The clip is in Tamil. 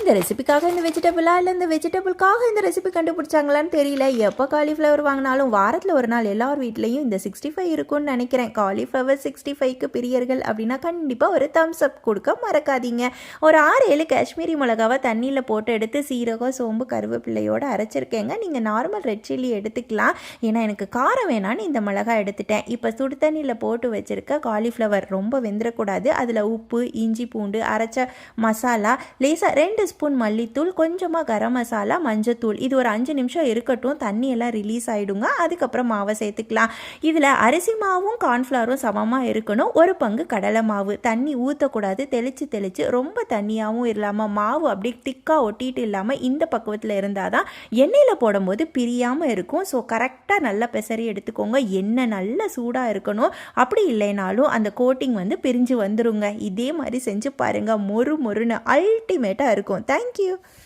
இந்த ரெசிபிக்காக இந்த வெஜிடபிளா இல்லை இந்த வெஜிடபிள்காக இந்த ரெசிபி கண்டுபிடிச்சாங்களான்னு தெரியல. எப்போ காலிஃப்ளவர் வாங்கினாலும் வாரத்தில் ஒரு நாள் எல்லார் வீட்லேயும் இந்த 65 இருக்கும்னு நினைக்கிறேன். காலிஃப்ளவர் 65க்கு பிரியர்கள் அப்படின்னா கண்டிப்பாக ஒரு தம்ஸ் அப் கொடுக்க மறக்காதீங்க. ஒரு 6-7 காஷ்மீரி மிளகாவை தண்ணியில் போட்டு எடுத்து சீரகம் சோம்பு கருவேப்பிள்ளையோடு அரைச்சிருக்கேங்க. நீங்கள் நார்மல் ரெட் சில்லி எடுத்துக்கலாம். ஏன்னா எனக்கு காரம் வேணான்னு இந்த மிளகாய் எடுத்துட்டேன். இப்போ சுடு தண்ணியில் போட்டு வச்சுருக்க காலிஃப்ளவர் ரொம்ப வெந்துடக்கூடாது. அதில் உப்பு இஞ்சி பூண்டு அரைச்ச மசாலா லேசாக 2 ஸ்பூன் மல்லித்தூள் கொஞ்சமாக கரம் மசாலா மஞ்சத்தூள் இது ஒரு 5 நிமிஷம் இருக்கட்டும். தண்ணியெல்லாம் ரிலீஸ் ஆகிடுங்க. அதுக்கப்புறம் மாவை சேர்த்துக்கலாம். இதில் அரிசி மாவும் கார்ன்ஃப்ளவரும் சமமாக இருக்கணும். ஒரு பங்கு கடலை மாவு. தண்ணி ஊற்றக்கூடாது. தெளித்து ரொம்ப தண்ணியாகவும் இல்லாமல் மாவு அப்படி திக்காக ஒட்டிட்டு இல்லாமல் இந்த பக்குவத்தில் இருந்தால் தான் எண்ணெயில் போடும்போது பிரியாமல் இருக்கும். ஸோ கரெக்டாக நல்லா பெசரி எடுத்துக்கோங்க. எண்ணெய் நல்லா சூடாக இருக்கணும். அப்படி இல்லைனாலும் அந்த கோட்டிங் பிரிஞ்சு வந்துருங்க. இதே மாதிரி செஞ்சு பாருங்கள். மொறு மொறுன்னு அல்டிமேட்டாக இருக்கும். தேங்க்யூ.